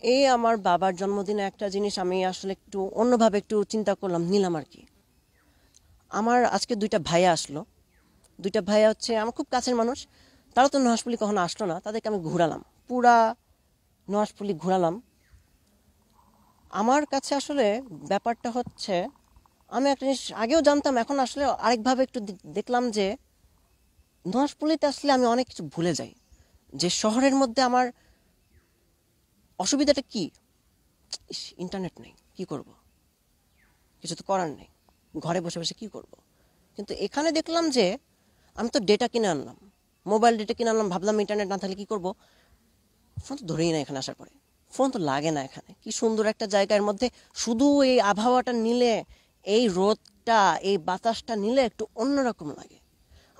এই আমার বাবার জন্মদিনে একটা জিনিস আমি আসলে একটু অন্যভাবে একটু চিন্তা করলাম, নিলাম আর কি। আমার আজকে দুইটা ভাইয়া আসলো। দুইটা ভাইয়া হচ্ছে আমার খুব কাছের মানুষ। তারা তো নহসপুলি কখনো আসলো না, তাদেরকে আমি ঘুরালাম, পুরা নহসপুলি ঘুরালাম। আমার কাছে আসলে ব্যাপারটা হচ্ছে, আমি একটা জিনিস আগেও জানতাম, এখন আসলে আরেকভাবে একটু দেখলাম যে নহসপুলিতে আসলে আমি অনেক কিছু ভুলে যাই। যে শহরের মধ্যে আমার অসুবিধাটা কি, ইন্টারনেট নেই, কি করব, কিছু তো করার নেই, ঘরে বসে বসে কি করব। কিন্তু এখানে দেখলাম যে আমি তো ডেটা কিনে আনলাম, মোবাইল ডেটা কিনে আনলাম, ভাবলাম ইন্টারনেট না থাকলে কি করব। ফোন তো ধরেই না এখানে আসার পরে, ফোন তো লাগে না এখানে। কি সুন্দর একটা জায়গার মধ্যে, শুধু এই আবহাওয়াটা নিলে, এই রোদটা, এই বাতাসটা নিলে একটু অন্যরকম লাগে।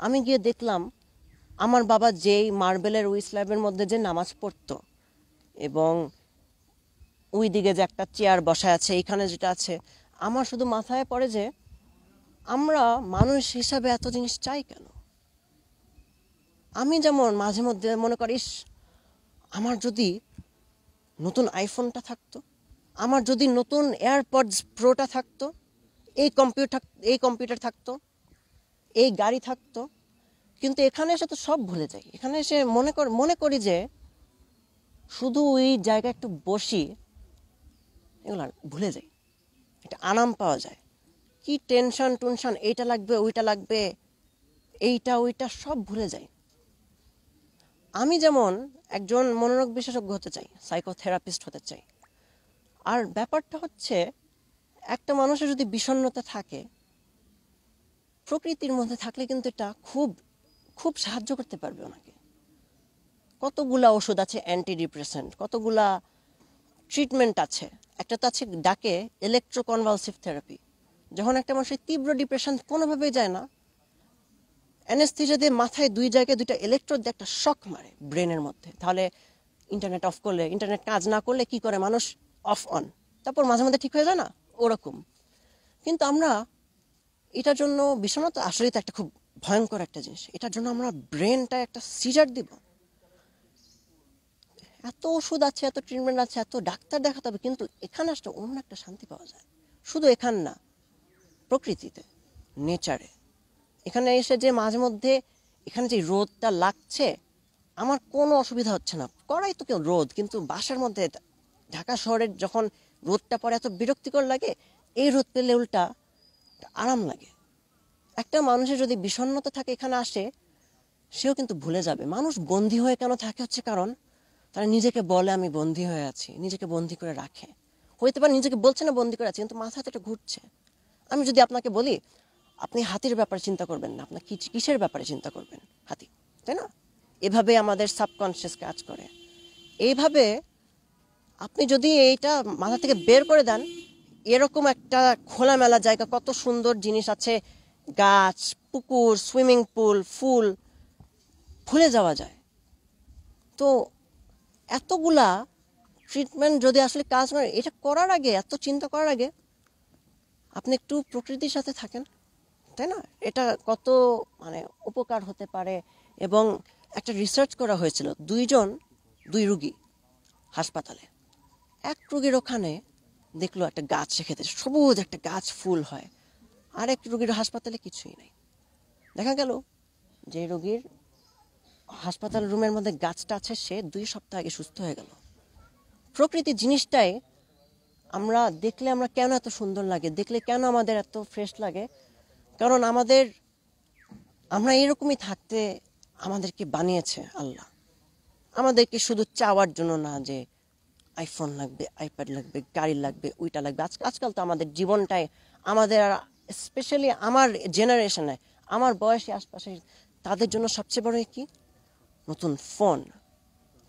আমি গিয়ে দেখলাম আমার বাবা যেই মার্বেলের ওই স্ল্যাবের মধ্যে যে নামাজ পড়তো, এবং ওই দিকে যে একটা চেয়ার বসায় আছে, এইখানে যেটা আছে, আমার শুধু মাথায় পড়ে যে আমরা মানুষ হিসাবে এত জিনিস চাই কেন। আমি যেমন মাঝে মধ্যে মনে করি, আমার যদি নতুন আইফোনটা থাকতো, আমার যদি নতুন এয়ারপডস প্রোটা থাকতো, এই কম্পিউটার থাকতো, এই গাড়ি থাকতো। কিন্তু এখানে এসে তো সব ভুলে যাই। এখানে এসে মনে করি যে শুধু ওই জায়গায় একটু বসি, এগুলো ভুলে যাই, একটা আরাম পাওয়া যায়। কি টেনশন টুনশন, এইটা লাগবে ওইটা লাগবে, এইটা ওইটা সব ভুলে যাই। আমি যেমন একজন মনোরোগ বিশেষজ্ঞ হতে চাই, সাইকোথেরাপিস্ট হতে চাই। আর ব্যাপারটা হচ্ছে, একটা মানুষের যদি বিষণ্ণতা থাকে, প্রকৃতির মধ্যে থাকলে কিন্তু এটা খুব খুব সাহায্য করতে পারবে ওনাকে। কতগুলা ওষুধ আছে অ্যান্টি ডিপ্রেসেন্ট, কতগুলা ট্রিটমেন্ট আছে। একটা তো আছে ডাকে ইলেকট্রোকনভালসিভ থেরাপি। যখন একটা মানুষের তীব্র ডিপ্রেশন কোনোভাবেই যায় না, অ্যানেস্থেসিয়া দিয়ে মাথায় দুই জায়গায় দুইটা ইলেকট্রোড দিয়ে একটা শক মারে ব্রেনের মধ্যে। তাহলে ইন্টারনেট অফ করলে, ইন্টারনেট কাজ না করলে কি করে মানুষ, অফ অন, তারপর মাঝে মাঝে ঠিক হয়ে যায় না, ওরকম। কিন্তু আমরা এটার জন্য, বিষণ্ণতা আসলেই তো একটা খুব ভয়ঙ্কর একটা জিনিস, এটার জন্য আমরা ব্রেনটা একটা সিজার দিব। এত ওষুধ আছে, এত ট্রিটমেন্ট আছে, এত ডাক্তার দেখাতে হবে, কিন্তু এখানে আসলে অন্য একটা শান্তি পাওয়া যায়। শুধু এখান না, প্রকৃতিতে, নেচারে। এখানে এসে যে মাঝে মধ্যে এখানে যে রোদটা লাগছে, আমার কোনো অসুবিধা হচ্ছে না। করাই তো কেউ রোদ, কিন্তু বাসার মধ্যে ঢাকা শহরের যখন রোদটা পড়ে এত বিরক্তিকর লাগে, এই রোদ পেলে উল্টা আরাম লাগে। একটা মানুষের যদি বিষণ্ণতা থাকে, এখানে আসে, সেও কিন্তু ভুলে যাবে। মানুষ বন্দী হয়ে কেন থাকে হচ্ছে কারণ তারা নিজেকে বলে আমি বন্দী হয়ে আছি, নিজেকে বন্দী করে রাখে। হইতে পারে নিজেকে বলছে না বন্দী করে আছি, কিন্তু মাথায় তো এটা ঘুরছে। আমি যদি আপনাকে বলি আপনি হাতির ব্যাপারে চিন্তা করবেন না, আপনার কিসের ব্যাপারে চিন্তা করবেন, হাতি, তাই না? এভাবে আমাদের সাবকনসিয়াস কাজ করে। এইভাবে আপনি যদি এইটা মাথা থেকে বের করে দেন, এরকম একটা খোলামেলা জায়গা, কত সুন্দর জিনিস আছে, গাছ, পুকুর, সুইমিং পুল, ফুল, ভুলে যাওয়া যায়। তো এতগুলা ট্রিটমেন্ট যদি আসলে কাজ করে, এটা করার আগে, এত চিন্তা করার আগে আপনি একটু প্রকৃতির সাথে থাকেন, তাই না? এটা কত মানে উপকার হতে পারে। এবং একটা রিসার্চ করা হয়েছিল, দুই রুগী হাসপাতালে, এক রুগীর ওখানে দেখলো একটা গাছ রেখে দিয়েছে, সবুজ একটা গাছ, ফুল হয়। আরেক রুগীর হাসপাতালে কিছুই নাই। দেখা গেল যে রোগীর হাসপাতাল রুমের মধ্যে গাছটা আছে, সে 2 সপ্তাহ আগে সুস্থ হয়ে গেল। প্রকৃতি জিনিসটাই আমরা দেখলে আমরা কেন এত সুন্দর লাগে, দেখলে কেন আমাদের এত ফ্রেশ লাগে, কারণ আমরা এরকমই থাকতে আমাদেরকে বানিয়েছে আল্লাহ। আমাদেরকে শুধু চাওয়ার জন্য না, যে আইফোন লাগবে, আইপ্যাড লাগবে, গাড়ি লাগবে, ওইটা লাগবে। আজকাল তো আমাদের জীবনটাই, আমাদের স্পেশালি আমার জেনারেশনে, আমার বয়সী আশপাশে, তাদের জন্য সবচেয়ে বড় কি, নতুন ফোন,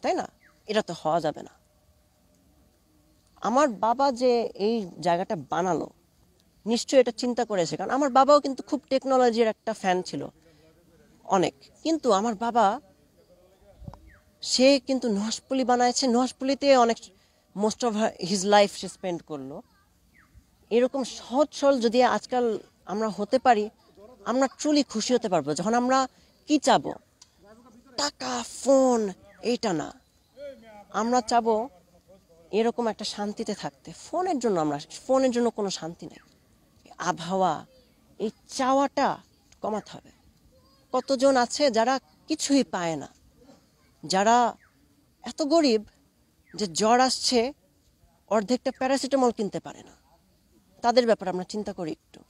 তাই না? এটা তো হওয়া যাবে না। আমার বাবা যে এই জায়গাটা বানালো, নিশ্চয়ই এটা চিন্তা করেছে, কারণ আমার বাবাও কিন্তু খুব টেকনোলজির একটা ফ্যান ছিল অনেক। কিন্তু আমার বাবা, সে কিন্তু নহসপুলি বানাইছে, নহসপুলিতে অনেক, most of his life say spend করলো। এরকম সহজ সরল যদি আজকাল আমরা হতে পারি, আমরা ট্রুলি খুশি হতে পারবো। যখন আমরা কি চাবো, টাকা, ফোন, এইটা না, আমরা চাবো এরকম একটা শান্তিতে থাকতে ফোনের জন্য কোনো শান্তি নেই। আবহাওয়া, এই চাওয়াটা কমাতে হবে। কতজন আছে যারা কিছুই পায় না, যারা এত গরিব যে জ্বর আসছে অর্ধেকটা প্যারাসিটামল কিনতে পারে না। তাদের ব্যাপারে আমরা চিন্তা করি একটু।